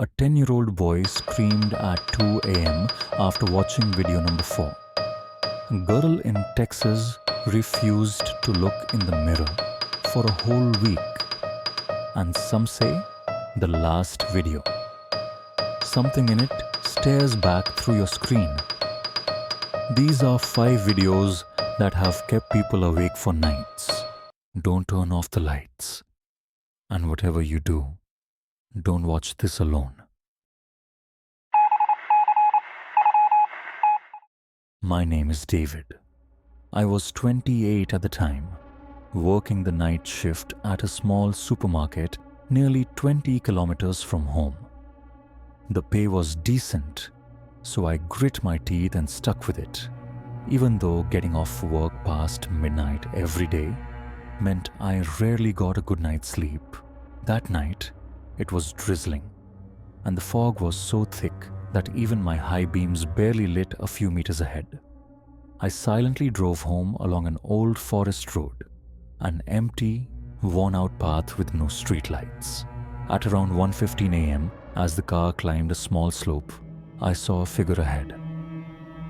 A 10-year-old boy screamed at 2 a.m. after watching video number 4. A girl in Texas refused to look in the mirror for a whole week. And some say the last video. Something in it stares back through your screen. These are 5 videos that have kept people awake for nights. Don't turn off the lights. And whatever you do, don't watch this alone. My name is David. I was 28 at the time, working the night shift at a small supermarket nearly 20 kilometers from home. The pay was decent, so I grit my teeth and stuck with it, even though getting off work past midnight every day meant I rarely got a good night's sleep. That night, it was drizzling, and the fog was so thick that even my high beams barely lit a few meters ahead. I silently drove home along an old forest road, an empty, worn-out path with no streetlights. At around 1:15 a.m., as the car climbed a small slope, I saw a figure ahead.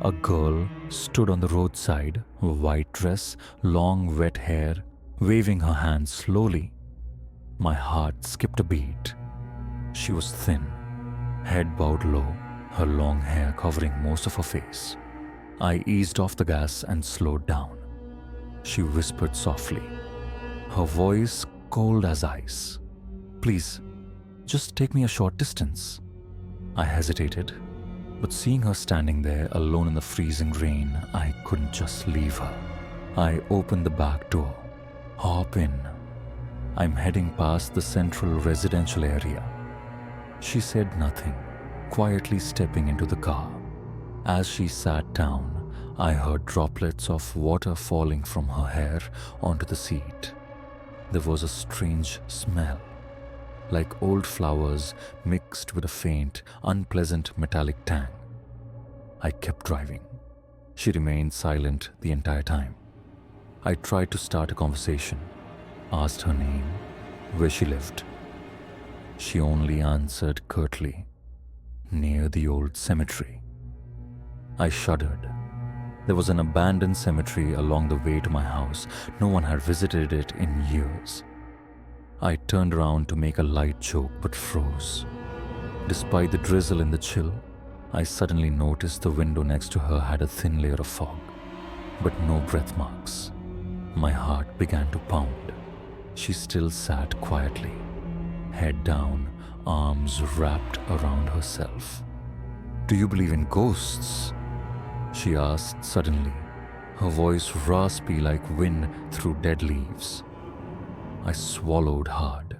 A girl stood on the roadside, white dress, long wet hair, waving her hands slowly. My heart skipped a beat. She was thin, head bowed low, her long hair covering most of her face. I eased off the gas and slowed down. She whispered softly, her voice cold as ice. "Please, just take me a short distance." I hesitated, but seeing her standing there alone in the freezing rain, I couldn't just leave her. I opened the back door. "Hop in. I'm heading past the central residential area." She said nothing, quietly stepping into the car. As she sat down, I heard droplets of water falling from her hair onto the seat. There was a strange smell, like old flowers mixed with a faint, unpleasant metallic tang. I kept driving. She remained silent the entire time. I tried to start a conversation, asked her name, where she lived. She only answered curtly, "Near the old cemetery." I shuddered. There was an abandoned cemetery along the way to my house. No one had visited it in years. I turned around to make a light joke but froze. Despite the drizzle and the chill, I suddenly noticed the window next to her had a thin layer of fog, but no breath marks. My heart began to pound. She still sat quietly, head down, arms wrapped around herself. "Do you believe in ghosts?" she asked suddenly, her voice raspy like wind through dead leaves. I swallowed hard,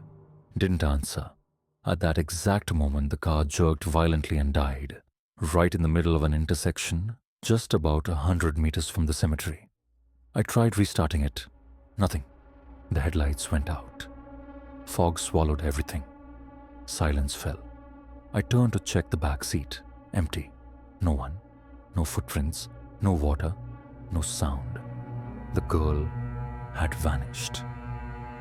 didn't answer. At that exact moment, the car jerked violently and died, right in the middle of an intersection, just about 100 meters from the cemetery. I tried restarting it. Nothing. The headlights went out. Fog swallowed everything. Silence fell. I turned to check the back seat. Empty. No one. No footprints. No water. No sound. The girl had vanished.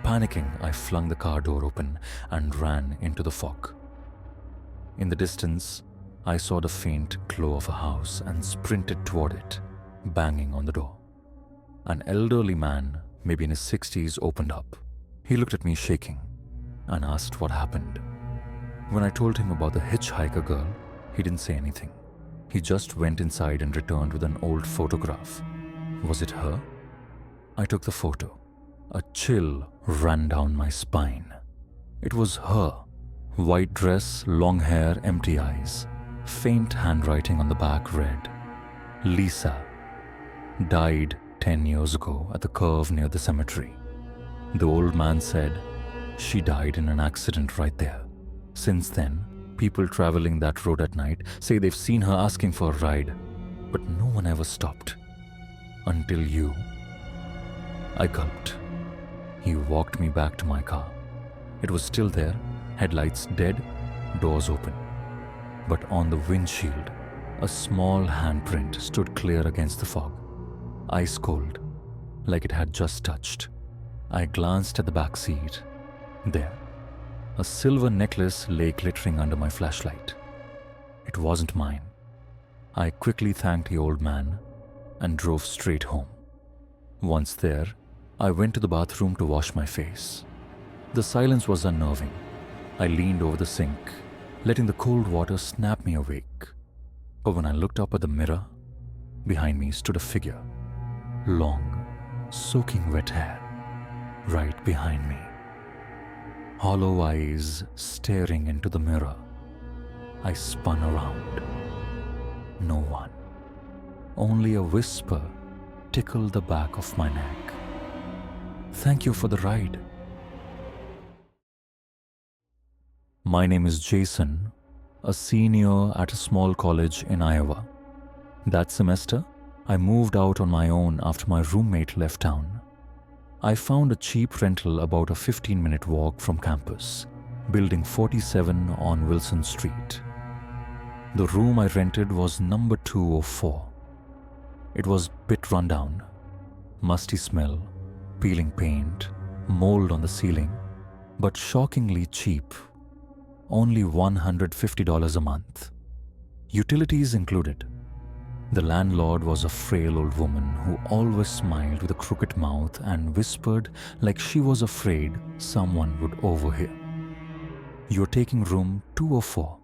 Panicking, I flung the car door open and ran into the fog. In the distance, I saw the faint glow of a house and sprinted toward it, banging on the door. An elderly man, maybe in his 60s, opened up. He looked at me shaking and asked what happened. When I told him about the hitchhiker girl, he didn't say anything. He just went inside and returned with an old photograph. Was it her? I took the photo. A chill ran down my spine. It was her. White dress, long hair, empty eyes. Faint handwriting on the back read, "Lisa. Died 10 years ago at the curve near the cemetery." The old man said, "She died in an accident right there. Since then, people traveling that road at night say they've seen her asking for a ride, but no one ever stopped. Until you." I gulped. He walked me back to my car. It was still there, headlights dead, doors open. But on the windshield, a small handprint stood clear against the fog, ice cold, like it had just touched. I glanced at the back seat. There, A silver necklace lay glittering under my flashlight. It wasn't mine. I quickly thanked the old man and drove straight home. Once there, I went to the bathroom to wash my face. The silence was unnerving. I leaned over the sink, letting the cold water snap me awake. But when I looked up at the mirror, behind me stood a figure. Long, soaking wet hair, right behind me. Hollow eyes staring into the mirror. I spun around. No one. Only a whisper tickled the back of my neck. "Thank you for the ride." My name is Jason, a senior at a small college in Iowa. That semester, I moved out on my own after my roommate left town. I found a cheap rental about a 15-minute walk from campus, Building 47 on Wilson Street. The room I rented was number 204. It was a bit rundown, musty smell, peeling paint, mold on the ceiling, but shockingly cheap. Only $150 a month. Utilities included. The landlord was a frail old woman who always smiled with a crooked mouth and whispered like she was afraid someone would overhear. "You're taking room 204.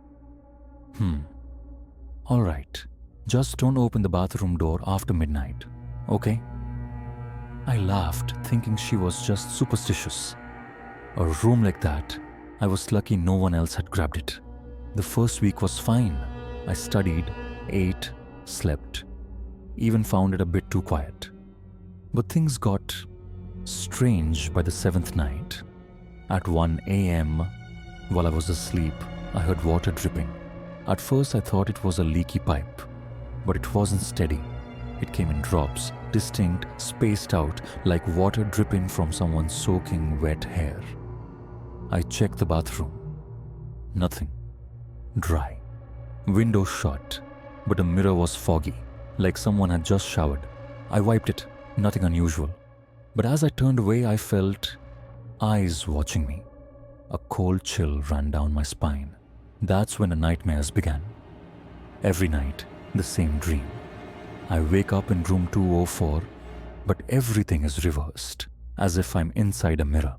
All right. Just don't open the bathroom door after midnight, okay?" I laughed, thinking she was just superstitious. A room like that, I was lucky no one else had grabbed it. The first week was fine. I studied, ate, slept, even found it a bit too quiet. But things got strange by the 7th night. At 1 a.m., while I was asleep, I heard water dripping. At first I thought it was a leaky pipe, but it wasn't steady. It came in drops, distinct, spaced out, like water dripping from someone's soaking wet hair. I checked the bathroom. Nothing. Dry. Window shut, but the mirror was foggy, like someone had just showered. I wiped it. Nothing unusual. But as I turned away, I felt eyes watching me. A cold chill ran down my spine. That's when the nightmares began. Every night, the same dream. I wake up in room 204, but everything is reversed, as if I'm inside a mirror.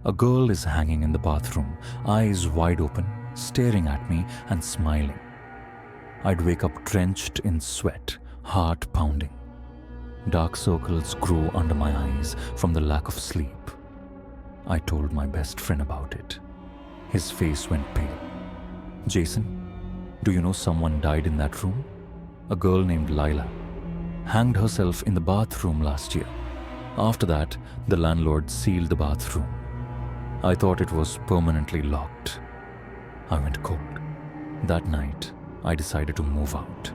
A girl is hanging in the bathroom, eyes wide open, staring at me and smiling. I'd wake up drenched in sweat, heart pounding. Dark circles grew under my eyes from the lack of sleep. I told my best friend about it. His face went pale. "Jason, do you know someone died in that room? A girl named Lila. Hanged herself in the bathroom last year. After that, the landlord sealed the bathroom. I thought it was permanently locked." I went cold. That night, I decided to move out.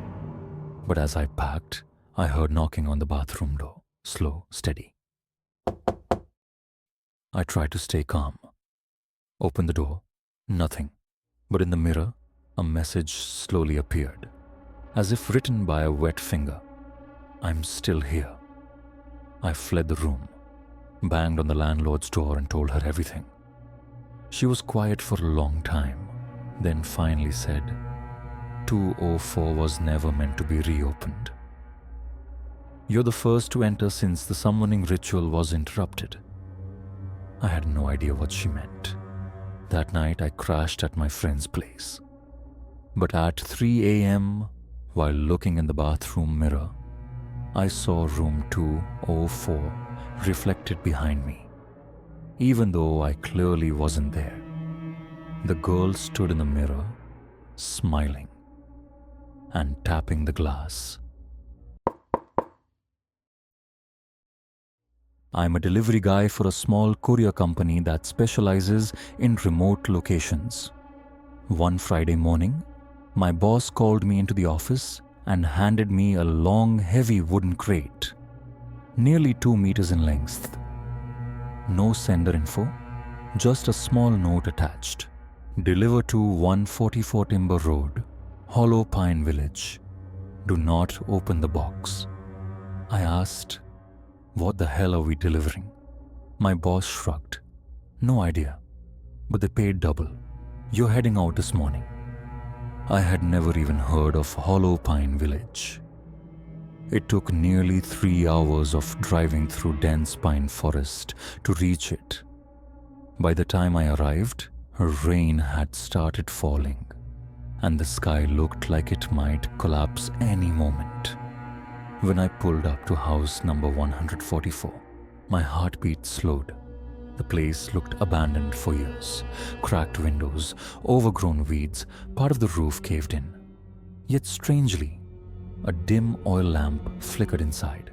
But as I packed, I heard knocking on the bathroom door. Slow, steady. I tried to stay calm. Opened the door. Nothing. But in the mirror, a message slowly appeared, as if written by a wet finger. "I'm still here." I fled the room, banged on the landlord's door and told her everything. She was quiet for a long time, then finally said, 204 was never meant to be reopened. "You're the first to enter since the summoning ritual was interrupted." I had no idea what she meant. That night I crashed at my friend's place. But at 3 a.m., while looking in the bathroom mirror, I saw room 204 reflected behind me, even though I clearly wasn't there. The girl stood in the mirror, smiling and tapping the glass. I'm a delivery guy for a small courier company that specializes in remote locations. One Friday morning, my boss called me into the office and handed me a long, heavy wooden crate, nearly 2 meters in length. No sender info, just a small note attached. "Deliver to 144 Timber Road, Hollow Pine Village. Do not open the box." I asked, "What the hell are we delivering?" My boss shrugged. "No idea. but they paid double. You're heading out this morning. I had never even heard of Hollow Pine Village. It took nearly 3 hours of driving through dense pine forest to reach it. By the time I arrived, rain had started falling, and the sky looked like it might collapse any moment. When I pulled up to house number 144, my heartbeat slowed. The place looked abandoned for years. Cracked windows, overgrown weeds, part of the roof caved in. Yet strangely, a dim oil lamp flickered inside.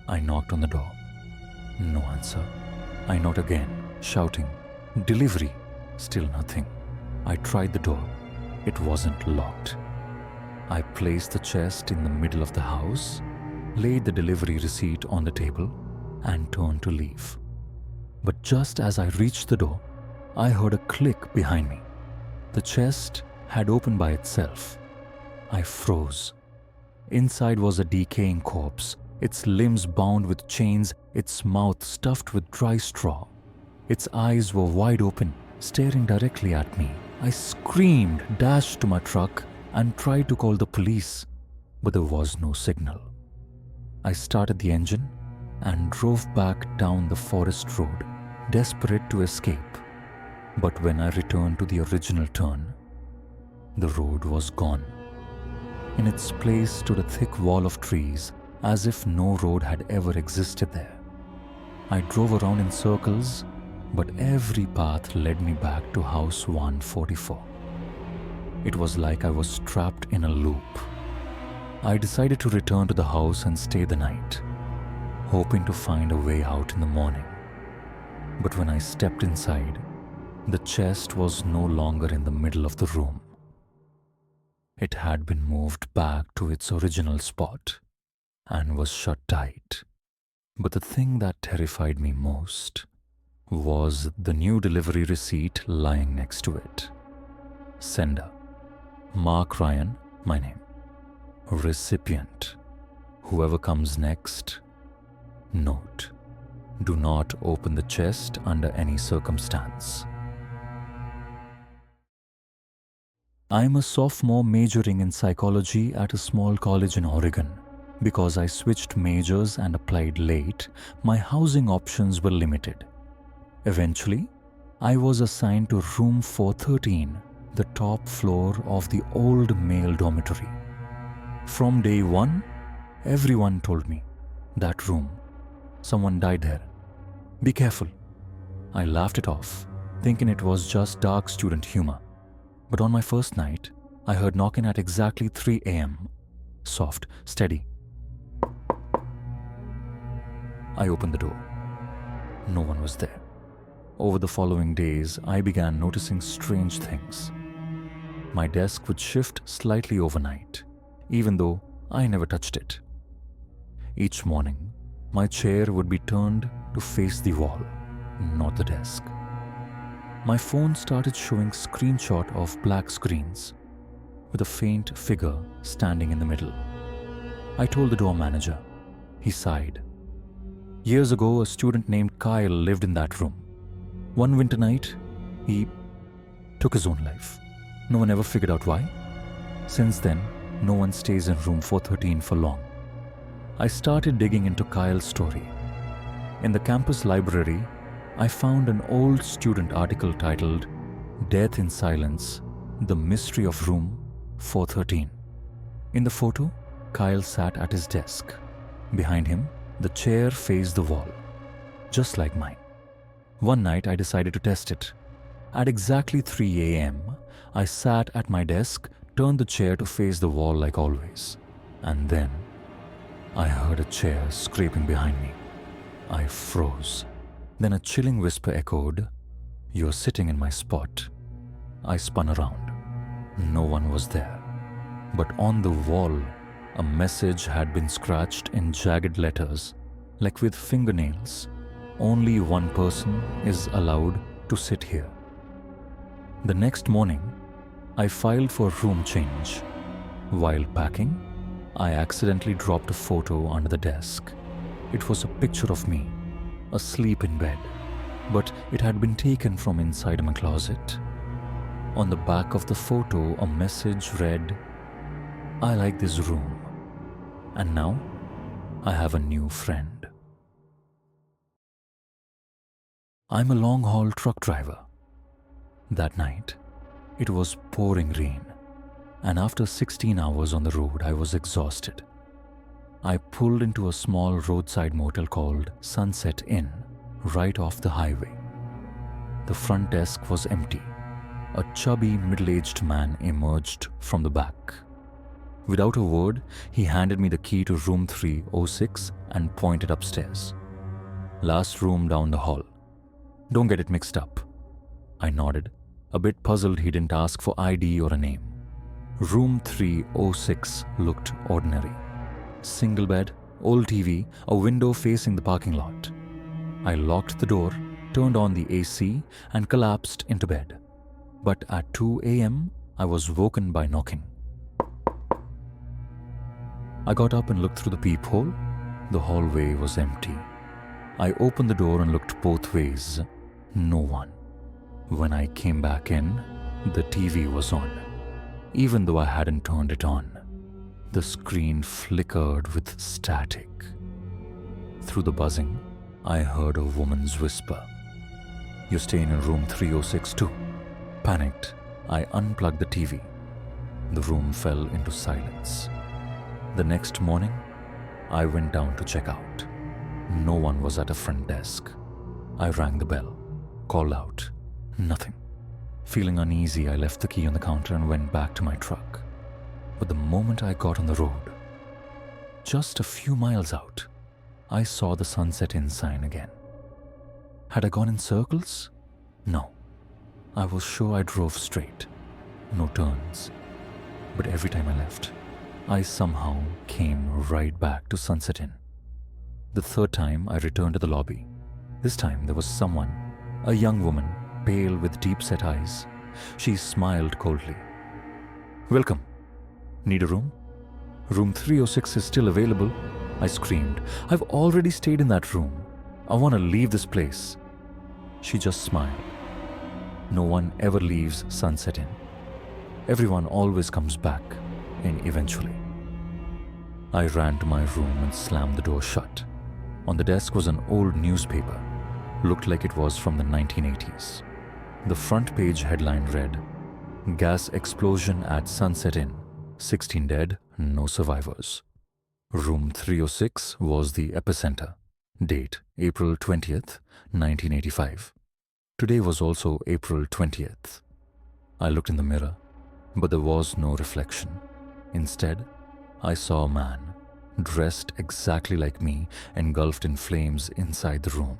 I knocked on the door. No answer. I knocked again, shouting, "Delivery!" Still nothing. I tried the door. It wasn't locked. I placed the chest in the middle of the house, laid the delivery receipt on the table, and turned to leave. But just as I reached the door, I heard a click behind me. The chest had opened by itself. I froze. Inside was a decaying corpse, its limbs bound with chains, its mouth stuffed with dry straw. Its eyes were wide open, staring directly at me. I screamed, dashed to my truck, and tried to call the police, but there was no signal. I started the engine and drove back down the forest road, desperate to escape. But when I returned to the original turn, the road was gone. In its place stood a thick wall of trees, as if no road had ever existed there. I drove around in circles, but every path led me back to house 144. It was like I was trapped in a loop. I decided to return to the house and stay the night, hoping to find a way out in the morning. But when I stepped inside, the chest was no longer in the middle of the room. It had been moved back to its original spot and was shut tight. But the thing that terrified me most was the new delivery receipt lying next to it. Sender: Mark Ryan, my name. Recipient: whoever comes next. Note: do not open the chest under any circumstance. I'm a sophomore majoring in psychology at a small college in Oregon. Because I switched majors and applied late, my housing options were limited. Eventually, I was assigned to room 413, the top floor of the old male dormitory. From day one, everyone told me, "That room, someone died there. Be careful." I laughed it off, thinking it was just dark student humor. But on my first night, I heard knocking at exactly 3 a.m. Soft, steady. I opened the door. No one was there. Over the following days, I began noticing strange things. My desk would shift slightly overnight, even though I never touched it. Each morning, my chair would be turned to face the wall, not the desk. My phone started showing screenshot of black screens, with a faint figure standing in the middle. I told the door manager. He sighed. Years ago, a student named Kyle lived in that room. One winter night, he took his own life. No one ever figured out why. Since then, no one stays in room 413 for long. I started digging into Kyle's story. In the campus library, I found an old student article titled "Death in Silence: The Mystery of Room 413. In the photo, Kyle sat at his desk. Behind him, the chair faced the wall, just like mine. One night, I decided to test it. At exactly 3 a.m., I sat at my desk, turned the chair to face the wall like always, and then I heard a chair scraping behind me. I froze. Then a chilling whisper echoed, "You're sitting in my spot." I spun around. No one was there. But on the wall, a message had been scratched in jagged letters, like with fingernails. "Only one person is allowed to sit here." The next morning, I filed for room change. While packing, I accidentally dropped a photo under the desk. It was a picture of me, asleep in bed. but it had been taken from inside my closet. On the back of the photo, a message read, "I like this room, and now I have a new friend." I'm a long-haul truck driver. That night, it was pouring rain, and after 16 hours on the road, I was exhausted. I pulled into a small roadside motel called Sunset Inn, right off the highway. The front desk was empty. A chubby, middle-aged man emerged from the back. Without a word, he handed me the key to room 306 and pointed upstairs. "Last room down the hall. Don't get it mixed up." I nodded, a bit puzzled he didn't ask for ID or a name. Room 306 looked ordinary. Single bed, old TV, a window facing the parking lot. I locked the door, turned on the AC, and collapsed into bed. But at 2 a.m., I was woken by knocking. I got up and looked through the peephole. The hallway was empty. I opened the door and looked both ways. No one. When I came back in, the TV was on, even though I hadn't turned it on. The screen flickered with static. Through the buzzing, I heard a woman's whisper, "You're staying in room 306 too." Panicked, I unplugged the TV. The room fell into silence. The next morning, I went down to check out. No one was at a front desk. I rang the bell, called out. Nothing. Feeling uneasy, I left the key on the counter and went back to my truck. But the moment I got on the road, just a few miles out, I saw the Sunset Inn sign again. Had I gone in circles? No. I was sure I drove straight. No turns. But every time I left, I somehow came right back to Sunset Inn. The third time, I returned to the lobby. This time, there was someone, a young woman, pale with deep-set eyes. She smiled coldly. "Welcome. Need a room? Room 306 is still available." I screamed. "I've already stayed in that room. I want to leave this place." She just smiled. No one ever leaves Sunset Inn. Everyone always comes back, and eventually. I ran to my room and slammed the door shut. On the desk was an old newspaper. Looked like it was from the 1980s. The front page headline read, "Gas explosion at Sunset Inn. 16 dead, no survivors." Room 306 was the epicenter. Date, April 20th, 1985. Today was also April 20th. I looked in the mirror, but there was no reflection. Instead, I saw a man, dressed exactly like me, engulfed in flames inside the room.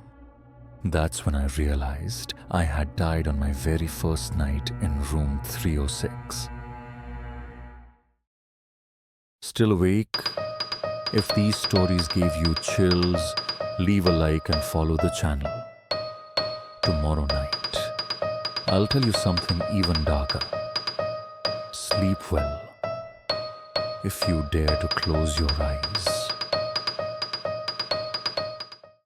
That's when I realized I had died on my very first night in room 306. Still awake? If these stories gave you chills, leave a like and follow the channel. Tomorrow night, I'll tell you something even darker. Sleep well. If you dare to close your eyes.